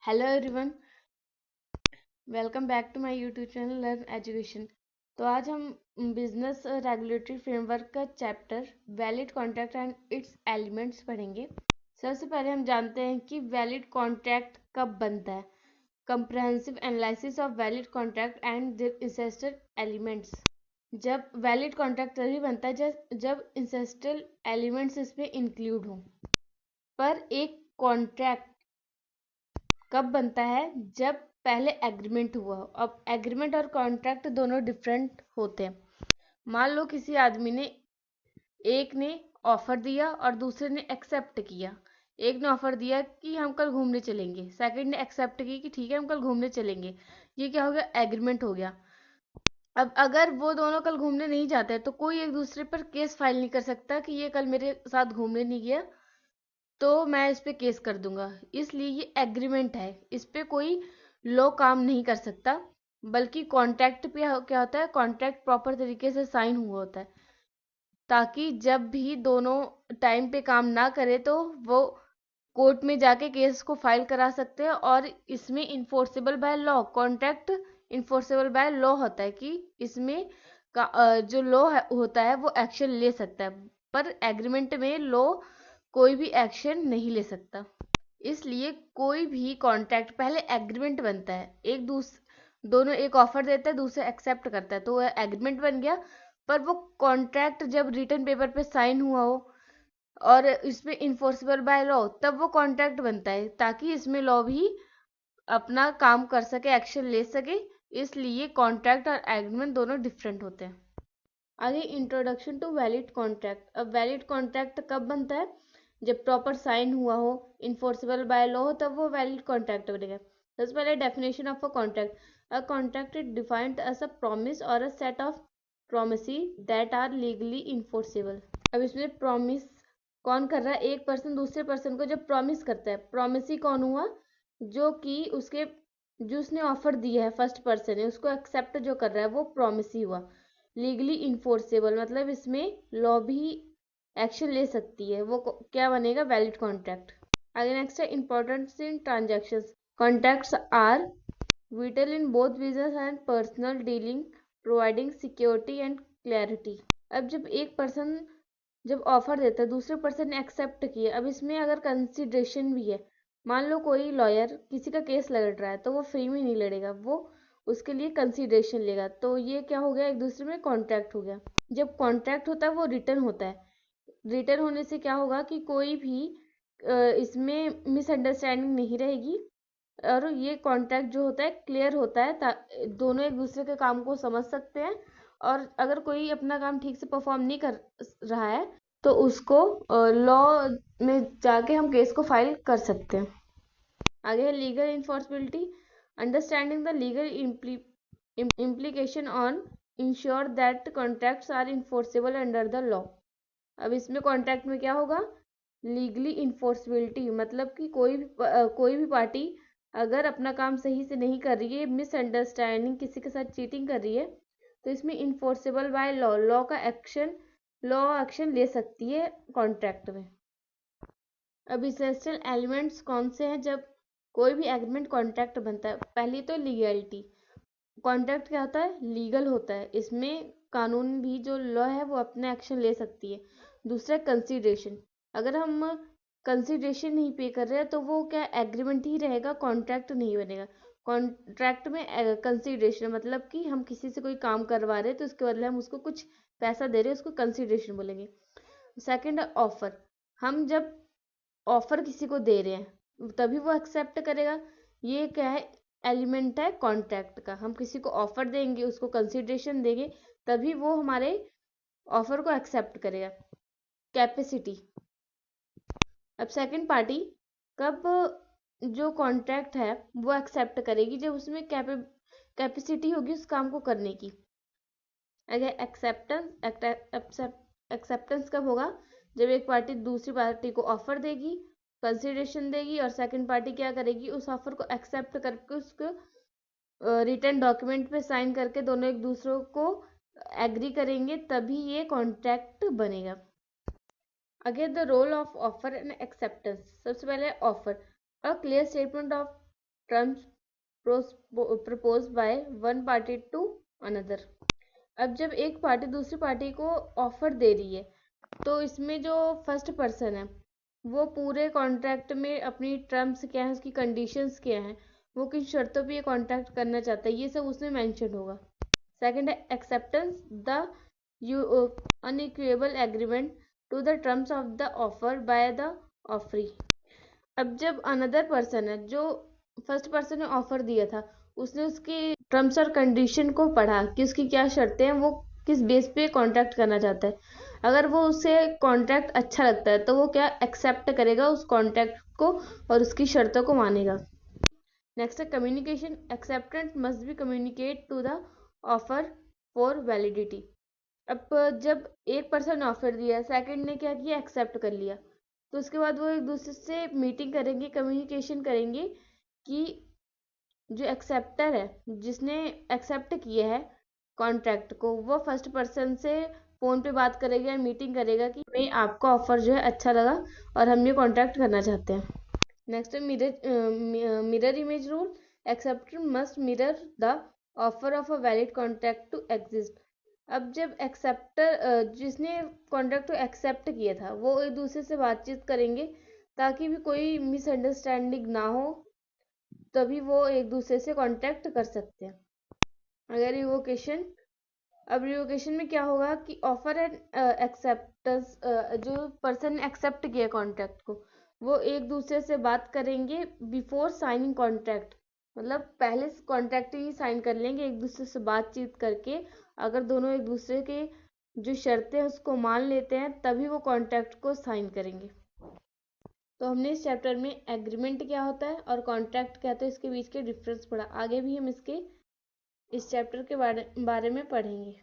Hello everyone, welcome back to my YouTube channel learn education. तो आज हम business regulatory framework का chapter valid contract and its elements पढ़ेंगे। सबसे पहले हम जानते हैं कि वैलिड कॉन्ट्रैक्ट कब बनता है। Comprehensive analysis of valid contract and their essential elements. जब वैलिड कॉन्ट्रैक्ट तभी बनता है जब इंसेस्टल एलिमेंट्स इसमें इंक्लूड हों। पर एक कॉन्ट्रैक्ट कब बनता है? जब पहले एग्रीमेंट हुआ। अब एग्रीमेंट और कॉन्ट्रैक्ट दोनों डिफरेंट होते हैं। मान लो किसी आदमी ने एक ने ऑफर दिया और दूसरे ने एक्सेप्ट किया। एक ने ऑफर दिया कि हम कल घूमने चलेंगे, सेकंड ने एक्सेप्ट की कि ठीक है हम कल घूमने चलेंगे। ये क्या हो गया? एग्रीमेंट हो गया। अब अगर वो दोनों कल घूमने नहीं जाते तो कोई एक दूसरे पर केस फाइल नहीं कर सकता कि ये कल मेरे साथ घूमने नहीं गया तो मैं इस पे केस कर दूंगा। इसलिए ये एग्रीमेंट है, इस पे कोई लॉ काम नहीं कर सकता। बल्कि कॉन्ट्रैक्ट पे क्या होता है, कॉन्ट्रैक्ट प्रॉपर तरीके से साइन हुआ होता है ताकि जब भी दोनों टाइम पे काम ना करे तो वो कोर्ट में जाके केस को फाइल करा सकते हैं। और इसमें enforceable by law, contract enforceable by law होता है कि इसमें जो लॉ होता है वो एक्शन ले सकता है। पर एग्रीमेंट में लॉ कोई भी एक्शन नहीं ले सकता। इसलिए कोई भी कॉन्ट्रैक्ट पहले एग्रीमेंट बनता है। दोनों एक ऑफर देता है, दूसरा एक्सेप्ट करता है तो वह एग्रीमेंट बन गया। पर वो कॉन्ट्रैक्ट जब रिटन पेपर पे साइन हुआ हो और इसमें इन्फोर्सेबल बाय लॉ, तब वो कॉन्ट्रैक्ट बनता है ताकि इसमें लॉ भी अपना काम कर सके, एक्शन ले सके। इसलिए कॉन्ट्रैक्ट और एग्रीमेंट दोनों डिफरेंट होते हैं। आगे इंट्रोडक्शन टू वैलिड कॉन्ट्रैक्ट। अब वैलिड कॉन्ट्रैक्ट कब बनता है? जब प्रॉपर साइन हुआ हो, इन्फोर्सेबल बाय लॉ हो, तब वो वैलिड कॉन्ट्रैक्ट बनेगा। सबसे पहले definition of a contract. A contract is defined as a promise और a set of promises that are legally enforceable. अब इसमें प्रॉमिस कौन कर रहा है? एक पर्सन दूसरे पर्सन को जब प्रॉमिस करता है। प्रोमिसी कौन हुआ? जो कि उसके जो उसने ऑफर दिया है, फर्स्ट पर्सन है, उसको एक्सेप्ट जो कर रहा है वो प्रोमिसी हुआ। लीगली इन्फोर्सेबल मतलब इसमें लॉ भी एक्शन ले सकती है, वो क्या बनेगा? Valid contract. आगे नेक्स्ट है importance in transactions. Contracts are vital in both business and personal dealing, providing security and clarity। अब जब एक पर्सन जब ऑफर देता है, दूसरे पर्सन ने एक्सेप्ट किया। अब इसमें अगर कंसिडरेशन भी है, मान लो कोई लॉयर किसी का केस लड़ रहा है तो वो फ्री में नहीं लड़ेगा, वो उसके लिए कंसिडरेशन लेगा। तो ये क्या हो गया? एक दूसरे में कॉन्ट्रैक्ट हो गया। जब कॉन्ट्रैक्ट होता है वो रिटर्न होता है। रिटर्न होने से क्या होगा कि कोई भी इसमें मिसअंडरस्टैंडिंग नहीं रहेगी और ये कॉन्ट्रैक्ट जो होता है क्लियर होता है, दोनों एक दूसरे के काम को समझ सकते हैं। और अगर कोई अपना काम ठीक से परफॉर्म नहीं कर रहा है तो उसको लॉ में जाके हम केस को फाइल कर सकते हैं। आगे है legal enforceability. Understanding the legal implication on ensure that contracts are enforceable under the law. अब इसमें कॉन्ट्रैक्ट में क्या होगा? लीगली इन्फोर्सबिलिटी मतलब कि कोई भी पार्टी अगर अपना काम सही से नहीं कर रही है, मिसअंडरस्टैंडिंग किसी के साथ चीटिंग कर रही है, तो इसमें enforceable by law, law action ले सकती है कॉन्ट्रैक्ट में। अब इसेंशियल एलिमेंट्स कौन से हैं जब कोई भी एग्रीमेंट कॉन्ट्रैक्ट बनता है? पहली तो लीगैलिटी। कॉन्ट्रैक्ट क्या होता है? लीगल होता है, इसमें कानून भी जो लॉ है वो अपने एक्शन ले सकती है। दूसरा कंसीडरेशन। अगर हम कंसीडरेशन नहीं पे कर रहे हैं तो वो क्या एग्रीमेंट ही रहेगा, कॉन्ट्रैक्ट नहीं बनेगा। कॉन्ट्रैक्ट में कंसीडरेशन मतलब कि हम किसी से कोई काम करवा रहे हैं तो उसके बदले हम उसको कुछ पैसा दे रहे हैं, उसको कंसीडरेशन बोलेंगे। सेकंड है ऑफर। हम जब ऑफर किसी को दे रहे हैं तभी वो एक्सेप्ट करेगा। ये क्या है? एलिमेंट है कॉन्ट्रैक्ट का। हम किसी को ऑफर देंगे, उसको कंसीडरेशन देंगे, तभी वो हमारे ऑफर को एक्सेप्ट करेगा। कैपेसिटी। अब सेकंड पार्टी कब जो कॉन्ट्रैक्ट है वो एक्सेप्ट करेगी? जब उसमें कैपेसिटी होगी उस काम को करने की। अगर एक्सेप्टेंस कब होगा? जब एक पार्टी दूसरी पार्टी को ऑफर देगी, कंसिडरेशन देगी और सेकंड पार्टी क्या करेगी? उस ऑफर को एक्सेप्ट करके उसको रिटर्न डॉक्यूमेंट पे साइन करके दोनों एक दूसरे को एग्री करेंगे, तभी ये कॉन्ट्रैक्ट बनेगा। Again the role of offer and acceptance. सबसे पहले offer. A clear statement of terms proposed by one party to another। अब जब एक पार्टी दूसरी पार्टी को ऑफर दे रही है तो इसमें जो फर्स्ट पर्सन है वो पूरे कॉन्ट्रैक्ट में अपनी टर्म्स क्या है, उसकी कंडीशंस क्या हैं, वो किन शर्तों पे ये कॉन्ट्रैक्ट करना चाहता है, ये सब उसमें मेंशन होगा। सेकंड है acceptance, the unequivocal agreement to the terms of the offer by the offeree. अब जब अनदर पर्सन है, जो फर्स्ट पर्सन ने ऑफर दिया था, उसने उसके टर्म्स और कंडीशन को पढ़ा कि उसकी क्या शर्तें हैं, वो किस बेस पे कॉन्ट्रैक्ट करना चाहता है। अगर वो उसे कॉन्ट्रैक्ट अच्छा लगता है तो वो क्या एक्सेप्ट करेगा उस कॉन्ट्रैक्ट को और उसकी शर्तों को मानेगा। नेक्स्ट है communication, acceptance must be communicate to the offer for validity. अब जब एक पर्सन ने ऑफर दिया, सेकंड ने क्या किया, एक्सेप्ट कर लिया, तो उसके बाद वो एक दूसरे से मीटिंग करेंगे, कम्युनिकेशन करेंगे कि जो एक्सेप्टर है, जिसने एक्सेप्ट किया है कॉन्ट्रैक्ट को, वो फर्स्ट पर्सन से फोन पे बात करेगा या मीटिंग करेगा कि हमें आपका ऑफर जो है अच्छा लगा और हम ये कॉन्ट्रैक्ट करना चाहते हैं। नेक्स्ट है mirror image rule, acceptor must mirror the offer of a valid contract to exist. अब जब एक्सेप्टर जिसने कॉन्ट्रैक्ट को एक्सेप्ट किया था वो एक दूसरे से बातचीत करेंगे ताकि भी कोई मिसअंडरस्टैंडिंग ना हो, तभी वो एक दूसरे से कॉन्टैक्ट कर सकते हैं। अगर रिवोकेशन, अब रिवोकेशन में क्या होगा कि ऑफर एंड एक्सेप्टेंस, जो पर्सन ने एक्सेप्ट किया कॉन्ट्रैक्ट को, वो एक दूसरे से बात करेंगे बिफोर साइनिंग कॉन्ट्रैक्ट, मतलब पहले कॉन्ट्रैक्ट ही साइन कर लेंगे एक दूसरे से बातचीत करके। अगर दोनों एक दूसरे के जो शर्तें हैं उसको मान लेते हैं तभी वो कॉन्ट्रैक्ट को साइन करेंगे। तो हमने इस चैप्टर में एग्रीमेंट क्या होता है और कॉन्ट्रैक्ट क्या होता है, इसके बीच के डिफरेंस पढ़ा। आगे भी हम इसके इस चैप्टर के बारे में पढ़ेंगे।